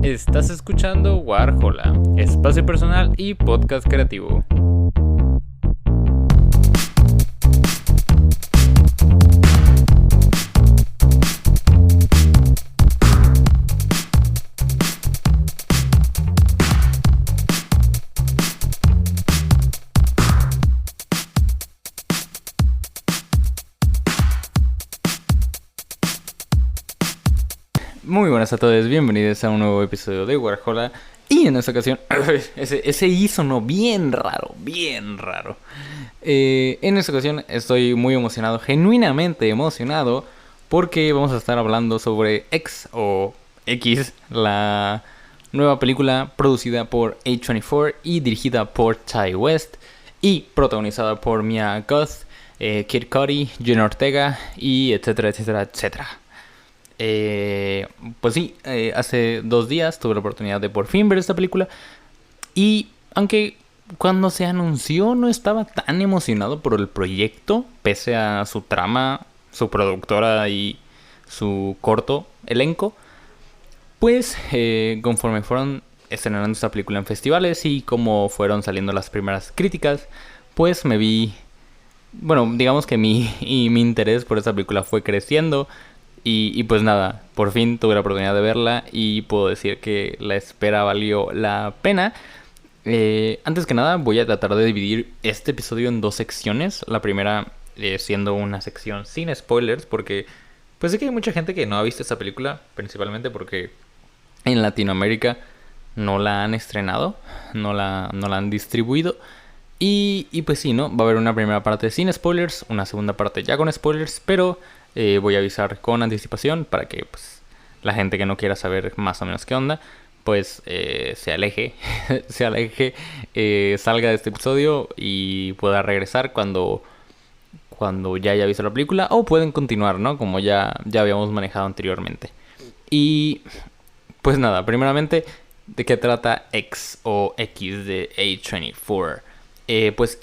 Estás escuchando Warhola, espacio personal y podcast creativo. Muy buenas a todos, bienvenidos a un nuevo episodio de Warhola. Y en esta ocasión, ese I sonó bien raro. En esta ocasión estoy muy emocionado, genuinamente emocionado, porque vamos a estar hablando sobre X o X, la nueva película producida por A24 y dirigida por Ty West y protagonizada por Mia Goth, Kid Cudi, Jenna Ortega y etcétera. Pues sí, hace 2 días tuve la oportunidad de por fin ver esta película. Y aunque cuando se anunció no estaba tan emocionado por el proyecto, pese a su trama, su productora y su corto elenco, pues conforme fueron estrenando esta película en festivales y como fueron saliendo las primeras críticas, pues me vi... Bueno, digamos que mi interés por esta película fue creciendo. Y pues nada, por fin tuve la oportunidad de verla y puedo decir que la espera valió la pena. Antes que nada voy a tratar de dividir este episodio en 2 secciones. La primera siendo una sección sin spoilers, porque pues sé que hay mucha gente que no ha visto esta película, principalmente porque en Latinoamérica no la han estrenado, no la han distribuido. Y pues sí, ¿no? Va a haber una primera parte sin spoilers, una segunda parte ya con spoilers, pero voy a avisar con anticipación para que pues, la gente que no quiera saber más o menos qué onda, pues se aleje, salga de este episodio y pueda regresar cuando ya haya visto la película, o pueden continuar, ¿no? Como ya habíamos manejado anteriormente. Y pues nada, primeramente, ¿de qué trata X o X de A24? Pues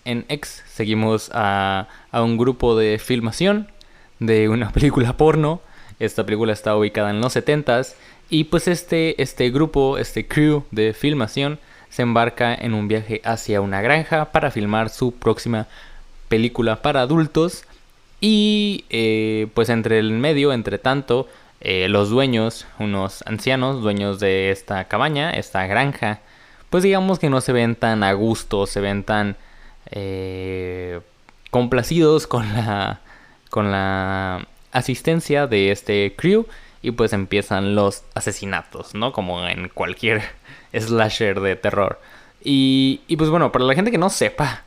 en X seguimos a un grupo de filmación de una película porno. Esta película está ubicada en los 70s. Y pues este grupo, este crew de filmación, se embarca en un viaje hacia una granja para filmar su próxima película para adultos. Y pues entre tanto, los dueños, unos ancianos dueños de esta cabaña, esta granja, pues digamos que no se ven tan a gusto, se ven tan complacidos con la asistencia de este crew. Y pues empiezan los asesinatos, ¿no? Como en cualquier slasher de terror. Y pues bueno, para la gente que no sepa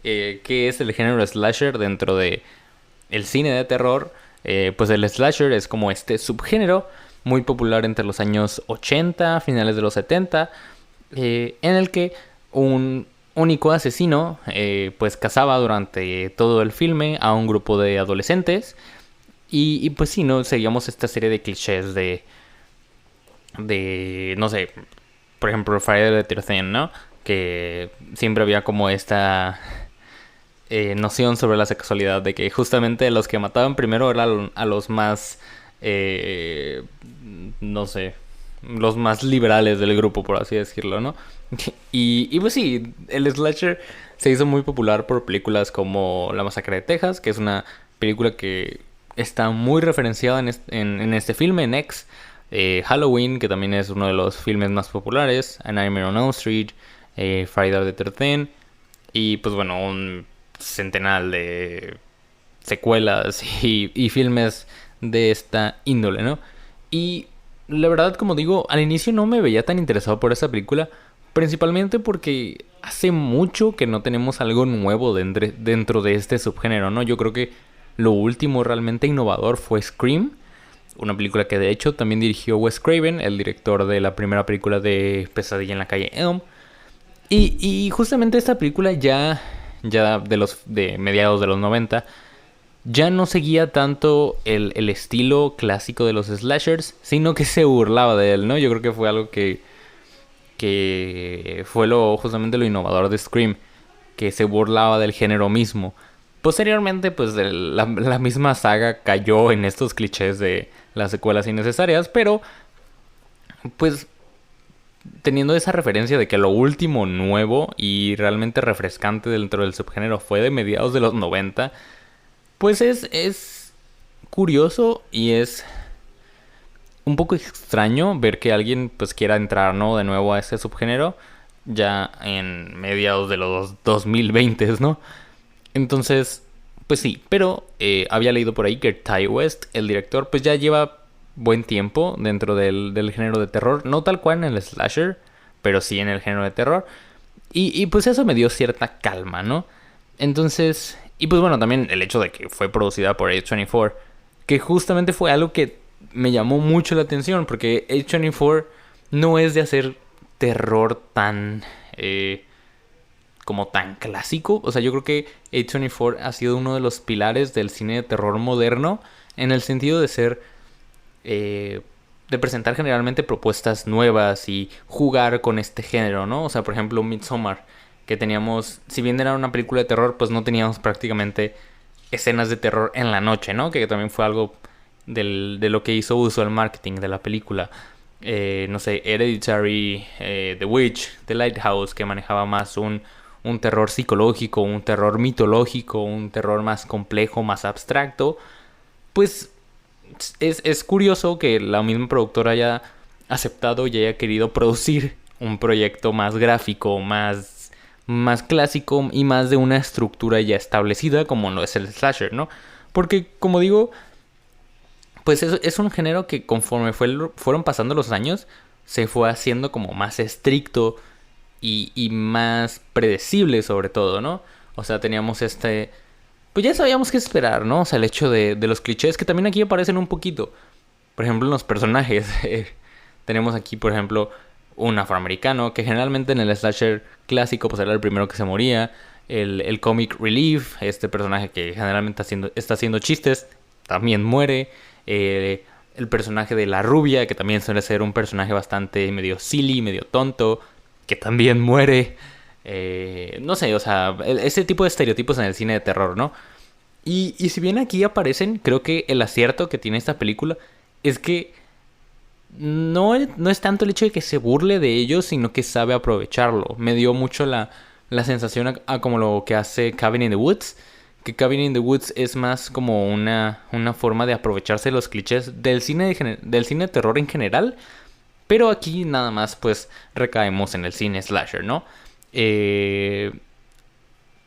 qué es el género slasher dentro de el cine de terror, pues el slasher es como este subgénero muy popular entre los años 80, finales de los 70, en el que un único asesino pues cazaba durante todo el filme a un grupo de adolescentes. Y pues sí, ¿no? Seguíamos esta serie de clichés de no sé, por ejemplo Friday the 13th, ¿no? Que siempre había como esta noción sobre la sexualidad, de que justamente los que mataban primero eran a los más no sé, los más liberales del grupo, por así decirlo, ¿no? Y pues sí, el slasher se hizo muy popular por películas como La Masacre de Texas, que es una película que está muy referenciada en este filme, en X. Halloween, que también es uno de los filmes más populares. A Nightmare on Elm Street, Friday the 13th. Y pues bueno, un centenar de secuelas y filmes de esta índole, ¿no? Y la verdad, como digo, al inicio no me veía tan interesado por esta película, principalmente porque hace mucho que no tenemos algo nuevo dentro de este subgénero, ¿no? Yo creo que lo último realmente innovador fue Scream, una película que de hecho también dirigió Wes Craven, el director de la primera película de Pesadilla en la calle Elm. Y justamente esta película ya de mediados de los 90 ya no seguía tanto el estilo clásico de los slashers, sino que se burlaba de él, ¿no? Yo creo que fue algo que fue justamente lo innovador de Scream, que se burlaba del género mismo. Posteriormente, pues la misma saga cayó en estos clichés de las secuelas innecesarias, pero pues teniendo esa referencia de que lo último nuevo y realmente refrescante dentro del subgénero fue de mediados de los 90, pues es curioso y es un poco extraño ver que alguien pues quiera entrar, ¿no?, de nuevo a ese subgénero ya en mediados de los 2020, ¿no? Entonces, pues sí, pero había leído por ahí que Ty West, el director, pues ya lleva buen tiempo dentro del género de terror, no tal cual en el slasher, pero sí en el género de terror. Y pues eso me dio cierta calma, ¿no? Entonces, y pues bueno, también el hecho de que fue producida por A24, que justamente fue algo que me llamó mucho la atención, porque A24 no es de hacer terror tan como tan clásico. O sea, yo creo que A24 ha sido uno de los pilares del cine de terror moderno, en el sentido de ser de presentar generalmente propuestas nuevas y jugar con este género, ¿no? O sea, por ejemplo, Midsommar, que teníamos, si bien era una película de terror, pues no teníamos prácticamente escenas de terror en la noche, ¿no? Que también fue algo de lo que hizo uso el marketing de la película. No sé, Hereditary, The Witch, The Lighthouse, que manejaba más un terror psicológico, un terror mitológico, un terror más complejo, más abstracto. Pues es curioso que la misma productora haya aceptado y haya querido producir un proyecto más gráfico, más clásico y más de una estructura ya establecida como lo es el slasher, ¿no? Porque, como digo, pues es un género que conforme fueron pasando los años, se fue haciendo como más estricto y más predecible sobre todo, ¿no? O sea, teníamos pues ya sabíamos qué esperar, ¿no? O sea, el hecho de los clichés que también aquí aparecen un poquito. Por ejemplo, en los personajes. Tenemos aquí, por ejemplo, un afroamericano que generalmente en el slasher clásico pues era el primero que se moría. El comic relief, este personaje que generalmente está haciendo chistes, también muere. El personaje de la rubia, que también suele ser un personaje bastante medio silly, medio tonto, que también muere. No sé, o sea, ese tipo de estereotipos en el cine de terror, ¿no? Y si bien aquí aparecen, creo que el acierto que tiene esta película es que no es tanto el hecho de que se burle de ellos, sino que sabe aprovecharlo. Me dio mucho la sensación a como lo que hace Cabin in the Woods. Que Cabin in the Woods es más como una forma de aprovecharse de los clichés del cine de terror en general. Pero aquí nada más pues recaemos en el cine slasher, ¿no?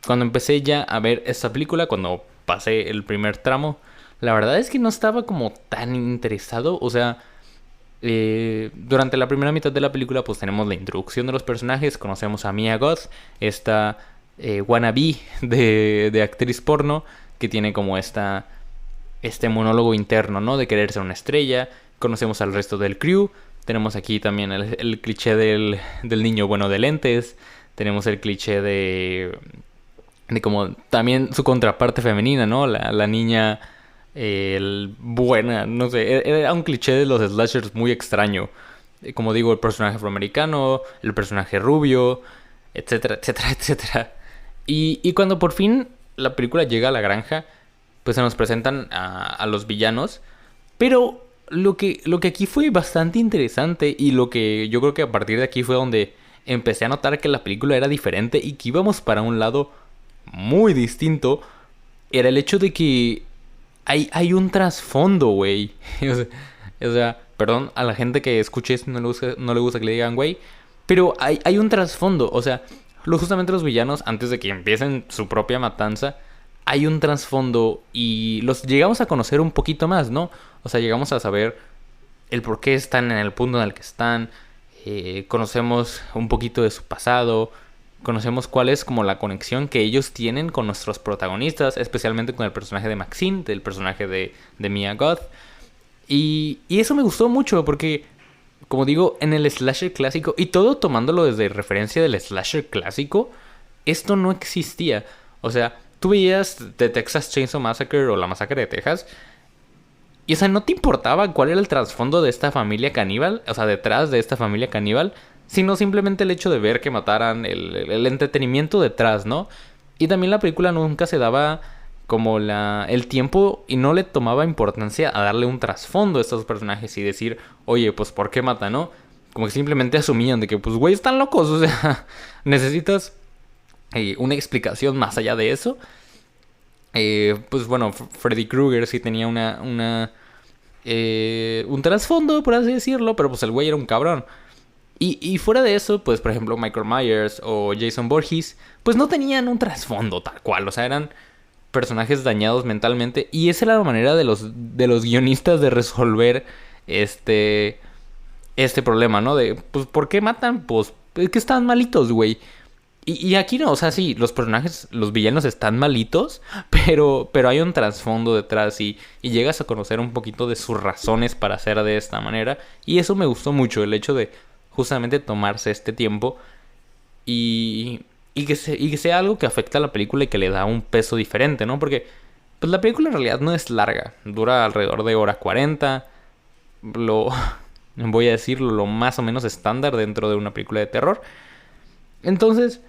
Cuando empecé ya a ver esta película, cuando pasé el primer tramo, la verdad es que no estaba como tan interesado. O sea, durante la primera mitad de la película pues tenemos la introducción de los personajes, conocemos a Mia Goth, esta wannabe de actriz porno, que tiene como este monólogo interno, ¿no? De querer ser una estrella. Conocemos al resto del crew. Tenemos aquí también el cliché del niño bueno de lentes. Tenemos el cliché de como también su contraparte femenina, ¿no? La niña buena, no sé. Era un cliché de los slashers muy extraño. Como digo, el personaje afroamericano, el personaje rubio, etcétera, etcétera, etcétera. Y cuando por fin la película llega a la granja, pues se nos presentan a los villanos. Pero lo que aquí fue bastante interesante, y lo que yo creo que a partir de aquí fue donde empecé a notar que la película era diferente y que íbamos para un lado muy distinto, era el hecho de que hay un trasfondo, güey. O sea, perdón a la gente que escuche esto y no le gusta que le digan güey, pero hay un trasfondo. O sea, justamente los villanos, antes de que empiecen su propia matanza, hay un trasfondo y los llegamos a conocer un poquito más, ¿no? O sea, llegamos a saber el por qué están en el punto en el que están. Conocemos un poquito de su pasado. Conocemos cuál es como la conexión que ellos tienen con nuestros protagonistas, especialmente con el personaje de Maxine, del personaje de Mia Goth. Y eso me gustó mucho porque, como digo, en el slasher clásico, y todo tomándolo desde referencia del slasher clásico, esto no existía. O sea, tú veías The Texas Chainsaw Massacre o La Masacre de Texas, y o sea, no te importaba cuál era el trasfondo de esta familia caníbal, o sea, detrás de esta familia caníbal, sino simplemente el hecho de ver que mataran, el entretenimiento detrás, ¿no? Y también la película nunca se daba como el tiempo y no le tomaba importancia a darle un trasfondo a estos personajes y decir, oye, pues ¿por qué mata, no? como que simplemente asumían de que, pues, güey, están locos. O sea, necesitas una explicación más allá de eso. Pues bueno, Freddy Krueger sí tenía un trasfondo, por así decirlo, pero pues el güey era un cabrón. Y fuera de eso, pues por ejemplo Michael Myers o Jason Voorhees, pues no tenían un trasfondo tal cual, o sea, eran personajes dañados mentalmente y esa era la manera de los guionistas de resolver este este problema, ¿no? De, pues, ¿por qué matan? Pues, es que están malitos, güey. Y aquí no, o sea, sí, los personajes, los villanos están malitos, pero hay un trasfondo detrás y llegas a conocer un poquito de sus razones para hacer de esta manera. Y eso me gustó mucho, el hecho de justamente tomarse este tiempo y que sea algo que afecta a la película y que le da un peso diferente, ¿no? Porque pues la película en realidad no es larga, dura alrededor de hora 40, lo voy a decirlo, lo más o menos estándar dentro de una película de terror. Entonces,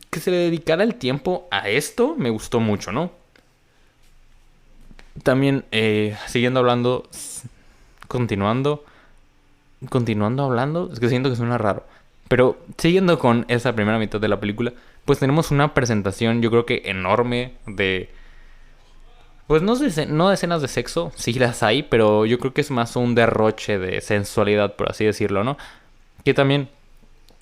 que se le dedicara el tiempo a esto me gustó mucho, ¿no? También, siguiendo hablando, continuando, continuando hablando, es que siento que suena raro. Pero siguiendo con esa primera mitad de la película, pues tenemos una presentación, yo creo que enorme de... Pues no de escenas de sexo, sí las hay, pero yo creo que es más un derroche de sensualidad, por así decirlo, ¿no? Que también,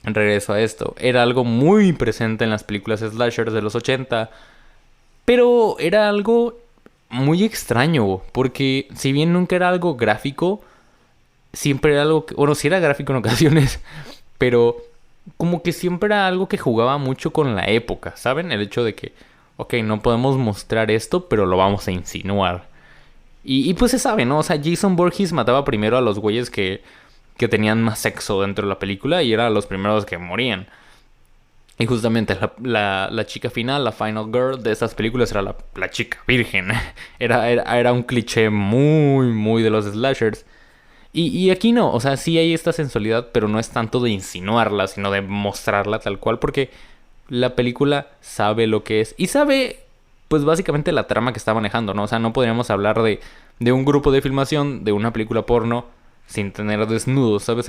regreso a esto, era algo muy presente en las películas slashers de los 80, pero era algo muy extraño, porque si bien nunca era algo gráfico, siempre era algo que, bueno, sí era gráfico en ocasiones, pero como que siempre era algo que jugaba mucho con la época, ¿saben? El hecho de que, ok, no podemos mostrar esto, pero lo vamos a insinuar. Y pues se sabe, ¿no? O sea, Jason Voorhees mataba primero a los güeyes que tenían más sexo dentro de la película y eran los primeros que morían. Y justamente la chica final, la final girl de esas películas era la chica virgen. Era un cliché muy, muy de los slashers. Y aquí no, o sea, sí hay esta sensualidad, pero no es tanto de insinuarla, sino de mostrarla tal cual, porque la película sabe lo que es. Y sabe, pues básicamente la trama que está manejando, ¿no? O sea, no podríamos hablar de un grupo de filmación de una película porno sin tener desnudos, ¿sabes?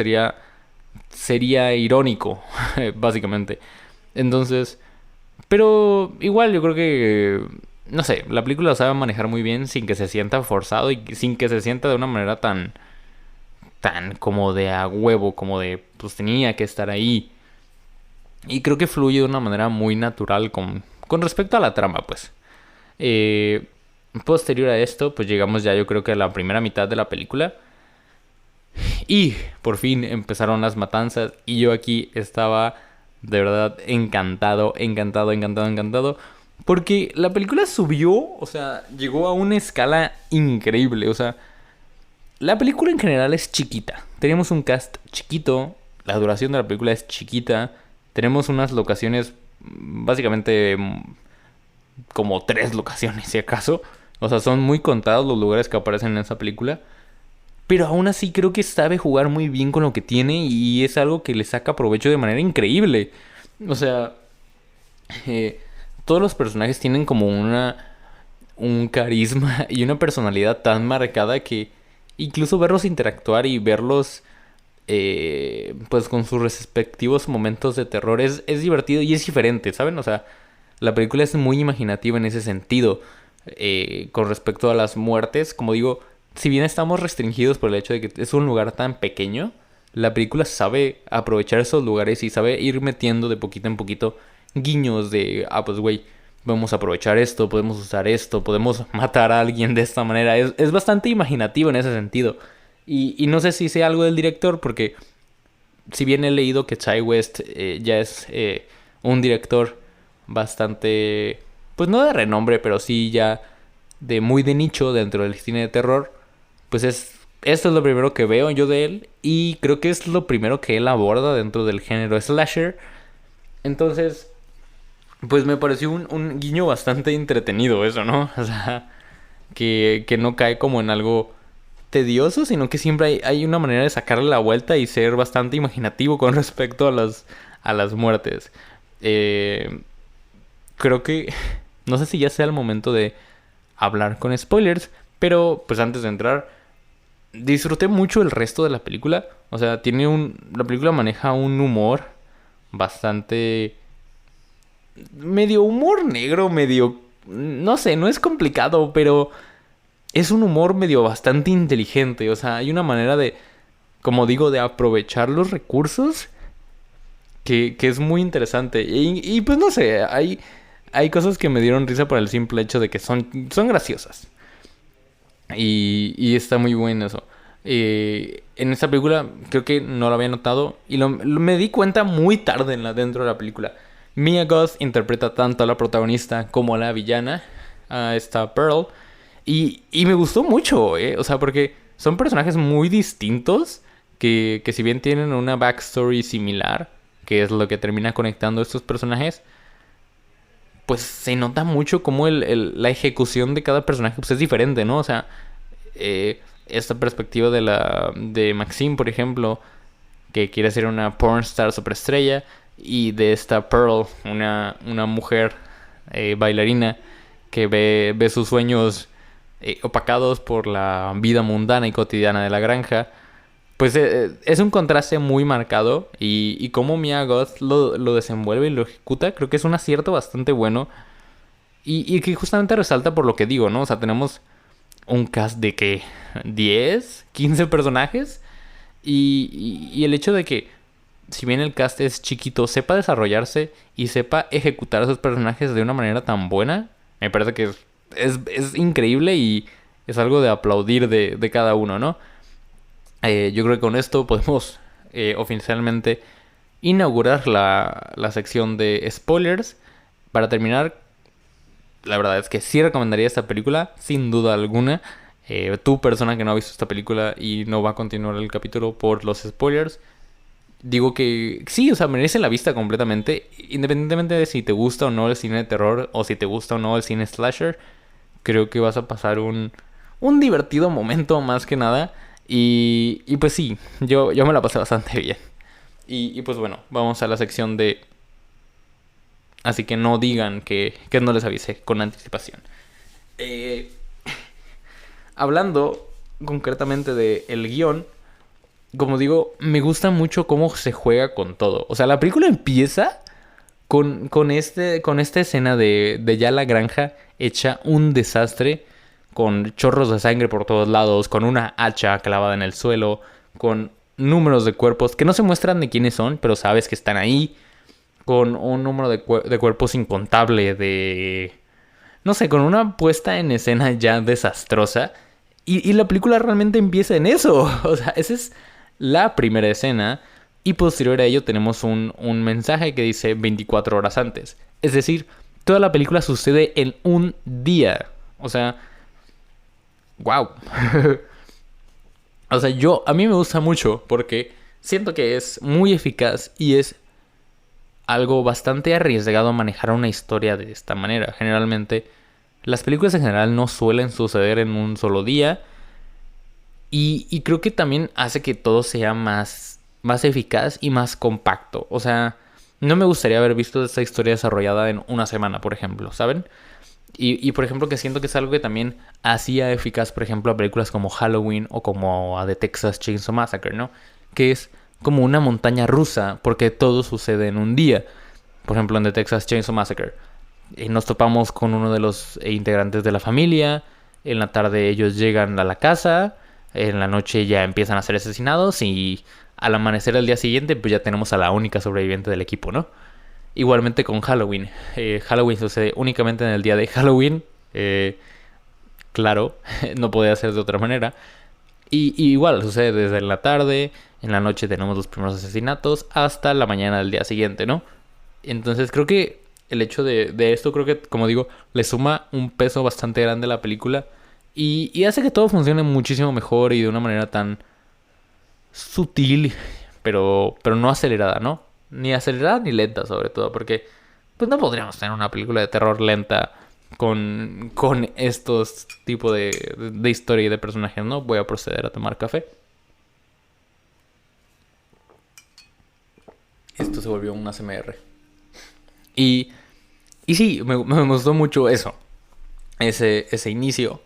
Sería irónico, básicamente. Entonces, pero igual yo creo que, no sé, la película lo sabe manejar muy bien sin que se sienta forzado y sin que se sienta de una manera tan como de a huevo, como de, pues tenía que estar ahí. Y creo que fluye de una manera muy natural con respecto a la trama, pues. Eh, Posterior a esto, pues llegamos ya yo creo que a la primera mitad de la película. Y por fin empezaron las matanzas y yo aquí estaba de verdad encantado, encantado, encantado, encantado. Porque la película subió, o sea, llegó a una escala increíble. O sea, la película en general es chiquita. Tenemos un cast chiquito, la duración de la película es chiquita. Tenemos unas locaciones, básicamente como 3 locaciones si acaso. O sea, son muy contados los lugares que aparecen en esa película. Pero aún así creo que sabe jugar muy bien con lo que tiene y es algo que le saca provecho de manera increíble. O sea, eh, todos los personajes tienen como un carisma y una personalidad tan marcada que incluso verlos interactuar y verlos pues con sus respectivos momentos de terror es divertido y es diferente, ¿saben? O sea, la película es muy imaginativa en ese sentido. Con respecto a las muertes, como digo, si bien estamos restringidos por el hecho de que es un lugar tan pequeño, la película sabe aprovechar esos lugares y sabe ir metiendo de poquito en poquito guiños de, pues güey, podemos aprovechar esto, podemos usar esto, podemos matar a alguien de esta manera. Es bastante imaginativo en ese sentido. Y no sé si sea algo del director, porque si bien he leído que Ty West ya es un director bastante, pues no de renombre, pero sí ya de muy de nicho dentro del cine de terror, pues esto es lo primero que veo yo de él y creo que es lo primero que él aborda dentro del género slasher. Entonces, pues me pareció un guiño bastante entretenido eso, ¿no? O sea, que no cae como en algo tedioso, sino que siempre hay una manera de sacarle la vuelta y ser bastante imaginativo con respecto a las muertes. Eh, Creo que... No sé si ya sea el momento de hablar con spoilers, pero pues antes de entrar, disfruté mucho el resto de la película. O sea, la película maneja un humor bastante... medio humor negro, medio... no sé, no es complicado, pero es un humor medio bastante inteligente. O sea, hay una manera de, como digo, de aprovechar los recursos que es muy interesante. Y pues no sé, hay cosas que me dieron risa por el simple hecho de que son graciosas. Y está muy bueno eso. En esta película creo que no lo había notado y me di cuenta muy tarde dentro de la película. Mia Goth interpreta tanto a la protagonista como a la villana, a esta Pearl. Y me gustó mucho, ¿eh? O sea, porque son personajes muy distintos que si bien tienen una backstory similar, que es lo que termina conectando a estos personajes, pues se nota mucho cómo la ejecución de cada personaje pues, es diferente, ¿no? O sea, esta perspectiva de Maxine, por ejemplo, que quiere ser una pornstar superestrella, y de esta Pearl, una mujer bailarina que ve sus sueños opacados por la vida mundana y cotidiana de la granja. Pues es un contraste muy marcado y cómo Mia Goth lo desenvuelve y lo ejecuta, creo que es un acierto bastante bueno y que justamente resalta por lo que digo, ¿no? O sea, tenemos un cast de que 10, 15 personajes y el hecho de que si bien el cast es chiquito, sepa desarrollarse y sepa ejecutar a esos personajes de una manera tan buena, me parece que es increíble y es algo de aplaudir de cada uno, ¿no? Yo creo que con esto podemos oficialmente inaugurar la sección de spoilers. Para terminar, la verdad es que sí recomendaría esta película, sin duda alguna. Tú, persona que no ha visto esta película y no va a continuar el capítulo por los spoilers, digo que sí, o sea, merece la vista completamente. Independientemente de si te gusta o no el cine de terror o si te gusta o no el cine slasher, creo que vas a pasar un divertido momento más que nada. Y pues sí, yo me la pasé bastante bien. Y pues bueno, vamos a la sección de... Así que no digan que no les avisé con anticipación. Eh, Hablando concretamente del guión, como digo, me gusta mucho cómo se juega con todo. O sea, la película empieza con esta escena de ya la granja hecha un desastre, con chorros de sangre por todos lados, con una hacha clavada en el suelo, con números de cuerpos que no se muestran de quiénes son, pero sabes que están ahí, con un número de cuerpos incontable, no sé, con una puesta en escena ya desastrosa. Y la película realmente empieza en eso. O sea, esa es la primera escena. Y posterior a ello tenemos un mensaje que dice 24 horas antes. Es decir, toda la película sucede en un día. O sea, wow. O sea, a mí me gusta mucho porque siento que es muy eficaz y es algo bastante arriesgado manejar una historia de esta manera. Generalmente, las películas en general no suelen suceder en un solo día. Y creo que también hace que todo sea más eficaz y más compacto. O sea, no me gustaría haber visto esta historia desarrollada en una semana, por ejemplo, ¿saben? Por ejemplo, que siento que es algo que también hacía eficaz, por ejemplo, a películas como Halloween o como a The Texas Chainsaw Massacre, ¿no? Que es como una montaña rusa porque todo sucede en un día. Por ejemplo, en The Texas Chainsaw Massacre nos topamos con uno de los integrantes de la familia. En la tarde ellos llegan a la casa. En la noche ya empiezan a ser asesinados. Y al amanecer al día siguiente pues ya tenemos a la única sobreviviente del equipo, ¿no? Igualmente con Halloween. Halloween sucede únicamente en el día de Halloween. Claro, no podía ser de otra manera. Y igual sucede desde la tarde. En la noche tenemos los primeros asesinatos hasta la mañana del día siguiente, ¿no? Entonces creo que el hecho de esto, creo que, como digo, le suma un peso bastante grande a la película. Y hace que todo funcione muchísimo mejor y de una manera tan sutil, pero no acelerada, ¿no? Ni acelerada ni lenta, sobre todo, porque pues no podríamos tener una película de terror lenta con estos tipos de historia y de personajes, ¿no? Voy a proceder a tomar café. Esto se volvió un ASMR. Y, y sí, me gustó mucho eso. Ese inicio.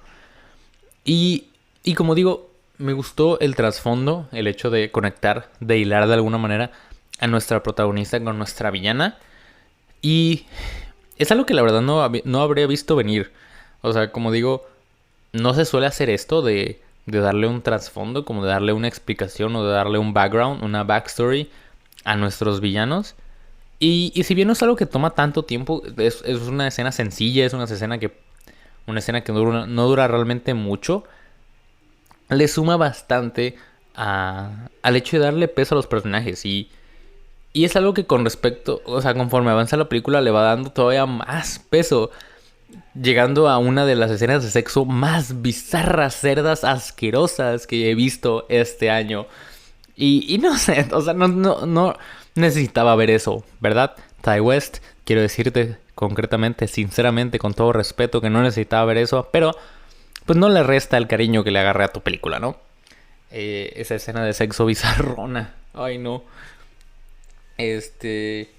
Y como digo, me gustó el trasfondo, el hecho de conectar, de hilar de alguna manera a nuestra protagonista con nuestra villana. Y es algo que la verdad no habría visto venir. O sea, como digo, no se suele hacer esto de darle un trasfondo, como de darle una explicación o de darle un background, una backstory a nuestros villanos. Y si bien no es algo que toma tanto tiempo, es una escena sencilla, es una escena que no dura realmente mucho, le suma bastante al hecho de darle peso a los personajes. Y es algo que con respecto, o sea, conforme avanza la película le va dando todavía más peso, llegando a una de las escenas de sexo más bizarras, cerdas, asquerosas que he visto este año. Y no sé, o sea, no necesitaba ver eso, ¿verdad? Ty West, quiero decirte concretamente, sinceramente, con todo respeto, que no necesitaba ver eso, pero pues no le resta el cariño que le agarré a tu película, ¿no? Esa escena de sexo bizarrona. Ay, no. Este...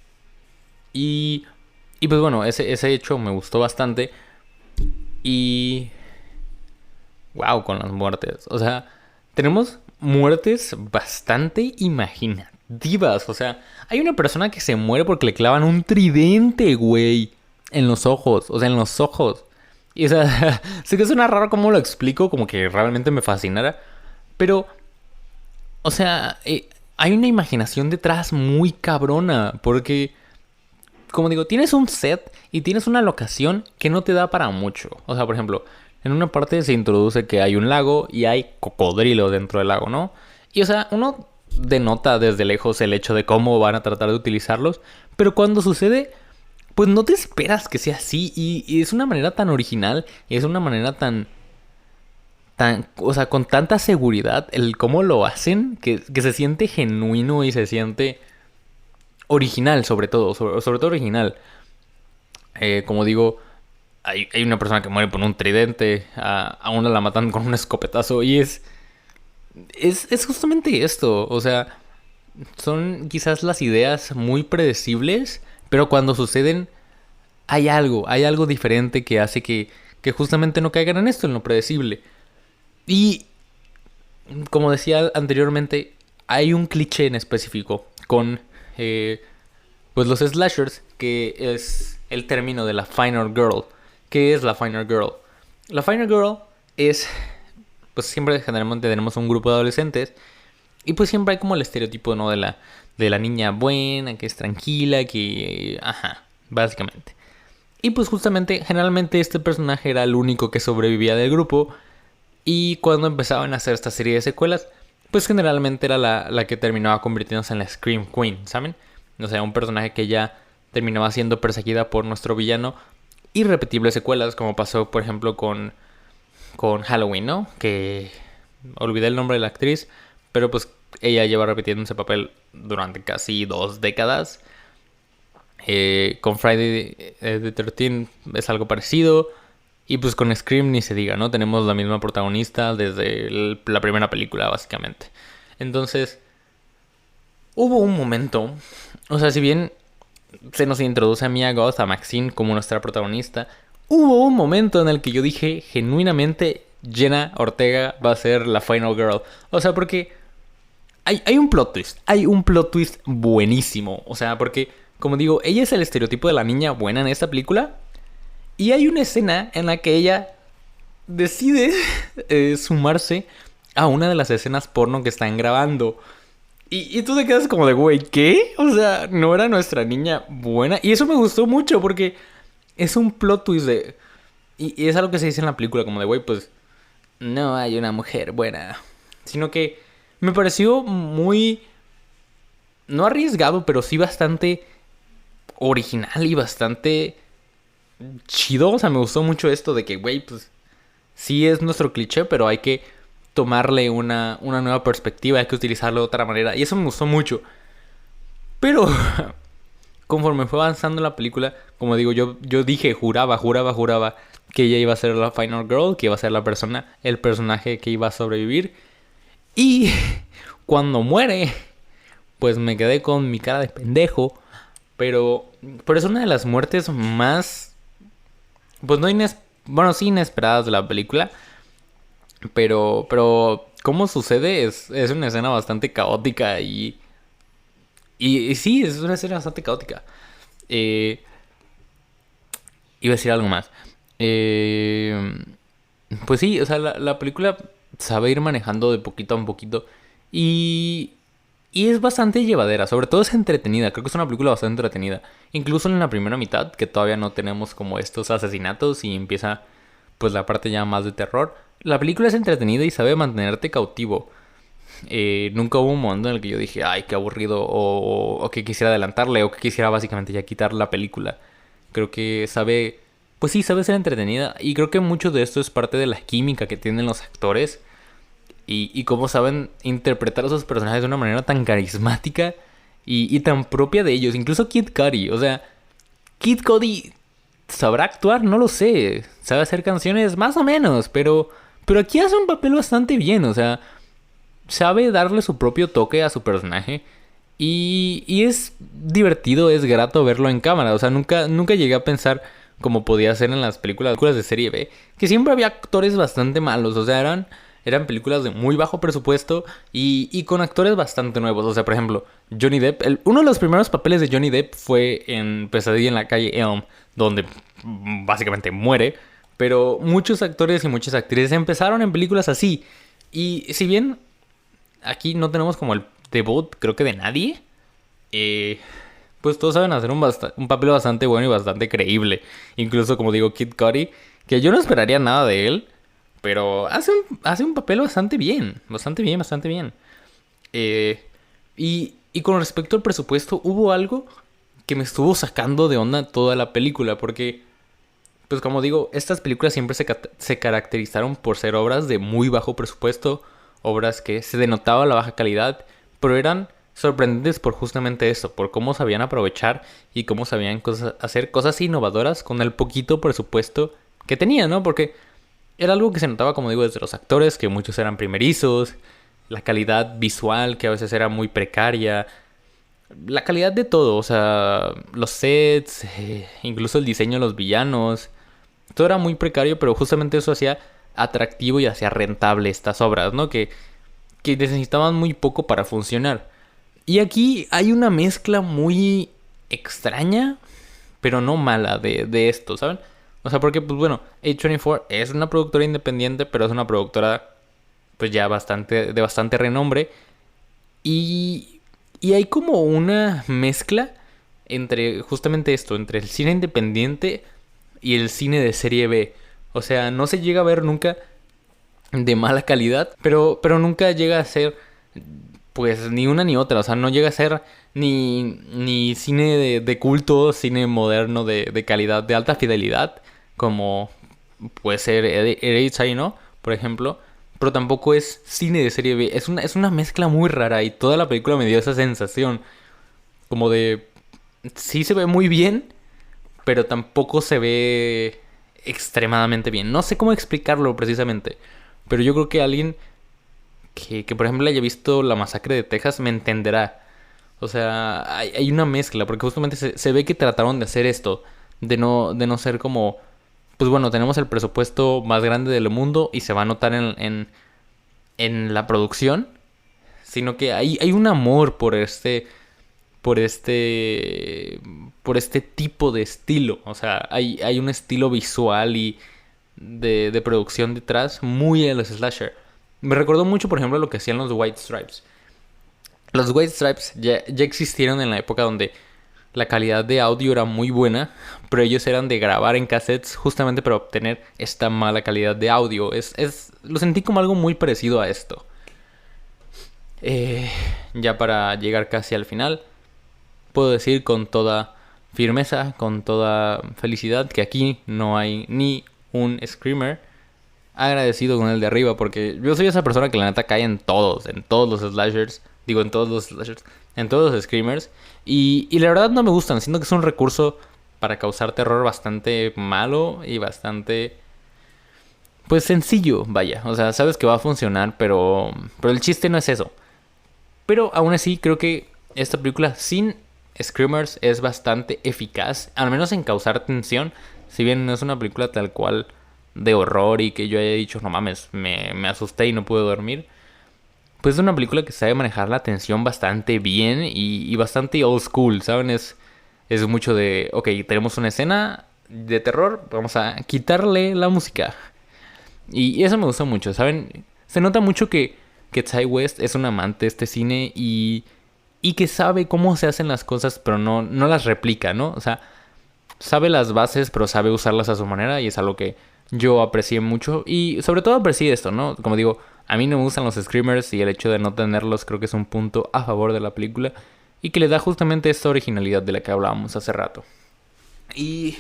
Y... Y pues bueno, ese hecho me gustó bastante. Y... Wow, con las muertes. O sea, tenemos muertes bastante imaginativas. O sea, hay una persona que se muere porque le clavan un tridente, güey. En los ojos. O sea, en los ojos. Y o sea, sé que suena raro cómo lo explico. Como que realmente me fascinara. Pero... O sea, hay una imaginación detrás muy cabrona. Porque... Como digo, tienes un set y tienes una locación que no te da para mucho. O sea, por ejemplo, en una parte se introduce que hay un lago y hay cocodrilos dentro del lago, ¿no? Y o sea, uno denota desde lejos el hecho de cómo van a tratar de utilizarlos, pero cuando sucede, pues no te esperas que sea así. Y es una manera tan original, y es una manera o sea, con tanta seguridad el cómo lo hacen, que se siente genuino y se siente original sobre todo, sobre todo original. Como digo, hay una persona que muere por un tridente, a una la matan con un escopetazo y es justamente esto. O sea, son quizás las ideas muy predecibles, pero cuando suceden hay algo diferente que hace que justamente no caigan en esto, en lo predecible. Y como decía anteriormente, hay un cliché en específico con pues los slashers, que es el término de la Final Girl. ¿Qué es la Final Girl? La Final Girl es, pues siempre generalmente tenemos un grupo de adolescentes y pues siempre hay como el estereotipo, ¿no? De la niña buena, que es tranquila, que... Ajá, básicamente. Y pues justamente, generalmente este personaje era el único que sobrevivía del grupo. Y cuando empezaban a hacer esta serie de secuelas, pues generalmente era la que terminaba convirtiéndose en la Scream Queen, ¿saben? O sea, un personaje que ya terminaba siendo perseguida por nuestro villano. Irrepetibles secuelas, como pasó, por ejemplo, con Halloween, ¿no? Que olvidé el nombre de la actriz, pero pues ella lleva repitiendo ese papel durante casi 2 décadas. Con Friday the 13 es algo parecido. Y pues con Scream ni se diga, ¿no? Tenemos la misma protagonista desde la primera película, básicamente. Entonces, hubo un momento, o sea, si bien se nos introduce a Mia Goth, a Maxine como nuestra protagonista, hubo un momento en el que yo dije, genuinamente, Jenna Ortega va a ser la Final Girl. O sea, porque hay un plot twist, hay un plot twist buenísimo. O sea, porque, como digo, ella es el estereotipo de la niña buena en esta película. Y hay una escena en la que ella decide sumarse a una de las escenas porno que están grabando. Y tú te quedas como de, güey, ¿qué? O sea, no era nuestra niña buena. Y eso me gustó mucho porque es un plot twist de... Y es algo que se dice en la película, como de, güey, pues no hay una mujer buena. Sino que me pareció muy... No arriesgado, pero sí bastante original y bastante chido. O sea, me gustó mucho esto de que, güey, pues sí es nuestro cliché, pero hay que tomarle una nueva perspectiva, hay que utilizarlo de otra manera. Y eso me gustó mucho. Pero conforme fue avanzando la película, como digo, yo dije, juraba que ella iba a ser la Final Girl, que iba a ser la persona, el personaje que iba a sobrevivir. Y cuando muere, pues me quedé con mi cara de pendejo. Pero es una de las muertes más... Pues no bueno, sí inesperadas de la película. Pero cómo sucede es una escena bastante caótica y sí, es una escena bastante caótica. Eh, Iba a decir algo más. Eh, pues sí, o sea, la película sabe ir manejando de poquito a poquito y, y es bastante llevadera, sobre todo es entretenida, creo que es una película bastante entretenida. Incluso en la primera mitad, que todavía no tenemos como estos asesinatos y empieza pues la parte ya más de terror. La película es entretenida y sabe mantenerte cautivo. Nunca hubo un momento en el que yo dije, ay, qué aburrido, o que quisiera adelantarle, o que quisiera básicamente ya quitar la película. Creo que sabe, pues sí, sabe ser entretenida, y creo que mucho de esto es parte de la química que tienen los actores, y cómo saben interpretar a esos personajes de una manera tan carismática y tan propia de ellos. Incluso Kid Cudi, o sea, Kid Cudi sabrá actuar, no lo sé. Sabe hacer canciones más o menos, pero aquí hace un papel bastante bien, o sea, sabe darle su propio toque a su personaje y es divertido, es grato verlo en cámara. O sea, nunca llegué a pensar como podía ser en las películas de serie B, que siempre había actores bastante malos. O sea, eran películas de muy bajo presupuesto y con actores bastante nuevos. O sea, por ejemplo, Johnny Depp, uno de los primeros papeles de Johnny Depp fue en Pesadilla en la calle Elm, donde básicamente muere. Pero muchos actores y muchas actrices empezaron en películas así. Y si bien aquí no tenemos como el debut, creo que de nadie. Eh, pues todos saben hacer un papel bastante bueno y bastante creíble. Incluso, como digo, Kid Cudi, que yo no esperaría nada de él, pero hace un papel bastante bien, bastante bien, bastante bien. Y con respecto al presupuesto, hubo algo que me estuvo sacando de onda toda la película, porque, pues como digo, estas películas siempre se caracterizaron por ser obras de muy bajo presupuesto, obras que se denotaba la baja calidad, pero eran sorprendentes por justamente eso, por cómo sabían aprovechar y cómo sabían hacer cosas innovadoras con el poquito presupuesto que tenían, ¿no? Porque era algo que se notaba, como digo, desde los actores, que muchos eran primerizos, la calidad visual, que a veces era muy precaria, la calidad de todo, o sea, los sets, incluso el diseño de los villanos, todo era muy precario, pero justamente eso hacía atractivo y hacía rentable estas obras, ¿no? Que necesitaban muy poco para funcionar. Y aquí hay una mezcla muy extraña, pero no mala de esto, ¿saben? O sea, porque, pues bueno, A24 es una productora independiente, pero es una productora, pues ya de bastante renombre. Y, y hay como una mezcla entre justamente esto, entre el cine independiente y el cine de serie B. O sea, no se llega a ver nunca de mala calidad, pero nunca llega a ser pues ni una ni otra. O sea, no llega a ser ni cine de culto, cine moderno de calidad, de alta fidelidad, como puede ser Hereditary, ¿no? Por ejemplo. Pero tampoco es cine de serie B. Es una mezcla muy rara y toda la película me dio esa sensación. Como de... Sí se ve muy bien, pero tampoco se ve extremadamente bien. No sé cómo explicarlo precisamente. Pero yo creo que alguien que por ejemplo haya visto La Masacre de Texas me entenderá. O sea, hay una mezcla, porque justamente se ve que trataron de hacer esto, de no ser como, pues bueno, tenemos el presupuesto más grande del mundo y se va a notar en la producción, sino que hay un amor por este, por este tipo de estilo. O sea, hay un estilo visual y de producción detrás muy a los slasher. Me recordó mucho, por ejemplo, lo que hacían los White Stripes. Los White Stripes ya existieron en la época donde la calidad de audio era muy buena, pero ellos eran de grabar en cassettes justamente para obtener esta mala calidad de audio. Lo sentí como algo muy parecido a esto. Ya para llegar casi al final, puedo decir con toda firmeza, con toda felicidad, que aquí no hay ni un screamer. Agradecido con el de arriba, porque yo soy esa persona que la neta cae en todos los slashers, digo en todos los slashers, en todos los screamers, y la verdad no me gustan, siento que es un recurso para causar terror bastante malo y bastante, pues sencillo, vaya, o sea, sabes que va a funcionar, pero el chiste no es eso. Pero aún así creo que esta película sin screamers es bastante eficaz, al menos en causar tensión, si bien no es una película tal cual de horror y que yo haya dicho, no mames, me asusté y no pude dormir. Pues es una película que sabe manejar la tensión bastante bien y bastante old school, ¿saben? Es mucho de, ok, tenemos una escena de terror, vamos a quitarle la música. Y eso me gusta mucho, ¿saben? Se nota mucho que Ty West es un amante de este cine y que sabe cómo se hacen las cosas, pero no las replica, ¿no? O sea, sabe las bases, pero sabe usarlas a su manera y es algo que yo aprecié mucho. Y sobre todo aprecié esto, ¿no? Como digo, a mí no me gustan los screamers y el hecho de no tenerlos creo que es un punto a favor de la película y que le da justamente esta originalidad de la que hablábamos hace rato. Y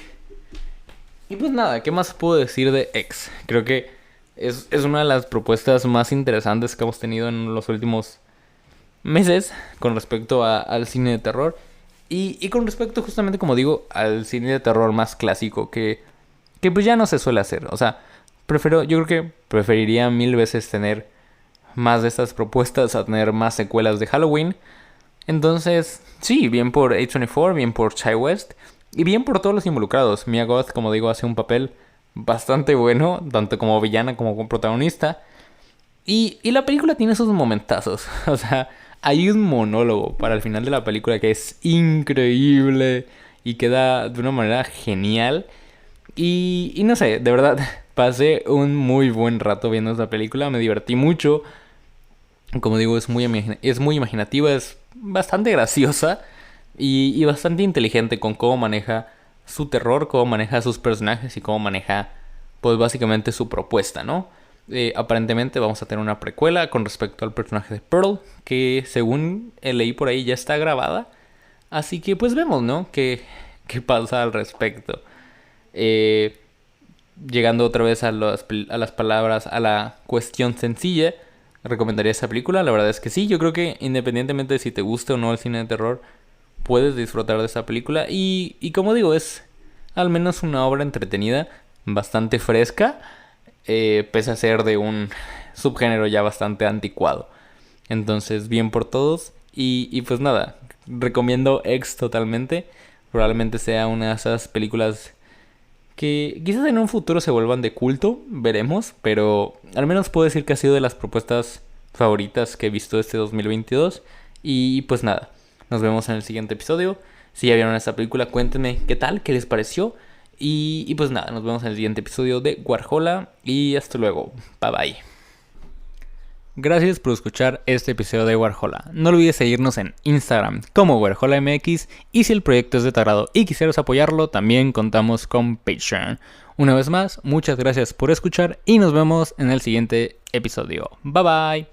pues nada, ¿qué más puedo decir de X? Creo que es una de las propuestas más interesantes que hemos tenido en los últimos meses con respecto al cine de terror. Y con respecto justamente, como digo, al cine de terror más clásico que pues ya no se suele hacer. O sea, yo creo que preferiría mil veces tener más de estas propuestas a tener más secuelas de Halloween. Entonces, sí, bien por A24, bien por Ty West y bien por todos los involucrados. Mia Goth, como digo, hace un papel bastante bueno, tanto como villana como como protagonista. Y la película tiene sus momentazos. O sea, hay un monólogo para el final de la película que es increíble y queda de una manera genial. Y no sé, de verdad, pasé un muy buen rato viendo esta película, me divertí mucho. Como digo, es muy imaginativa, es bastante graciosa y bastante inteligente con cómo maneja su terror, cómo maneja sus personajes y cómo maneja, pues básicamente su propuesta, ¿no? Aparentemente vamos a tener una precuela con respecto al personaje de Pearl, que según leí por ahí ya está grabada. Así que pues vemos, ¿no? ¿Qué pasa al respecto? Eh, Llegando otra vez a las palabras, a la cuestión sencilla, ¿recomendaría esa película? La verdad es que sí, yo creo que independientemente de si te gusta o no el cine de terror, puedes disfrutar de esa película. Y como digo, es al menos una obra entretenida, bastante fresca, pese a ser de un subgénero ya bastante anticuado. Entonces, bien por todos. Y pues nada, recomiendo X totalmente. Probablemente sea una de esas películas que quizás en un futuro se vuelvan de culto, veremos, pero al menos puedo decir que ha sido de las propuestas favoritas que he visto este 2022. Y pues nada, nos vemos en el siguiente episodio. Si ya vieron esta película, cuéntenme qué tal, qué les pareció. Y pues nada, nos vemos en el siguiente episodio de Warhola y hasta luego. Bye bye. Gracias por escuchar este episodio de Warhola. No olvides seguirnos en Instagram como WarholaMX y si el proyecto es de tu agrado y quisieras apoyarlo, también contamos con Patreon. Una vez más, muchas gracias por escuchar y nos vemos en el siguiente episodio. Bye bye.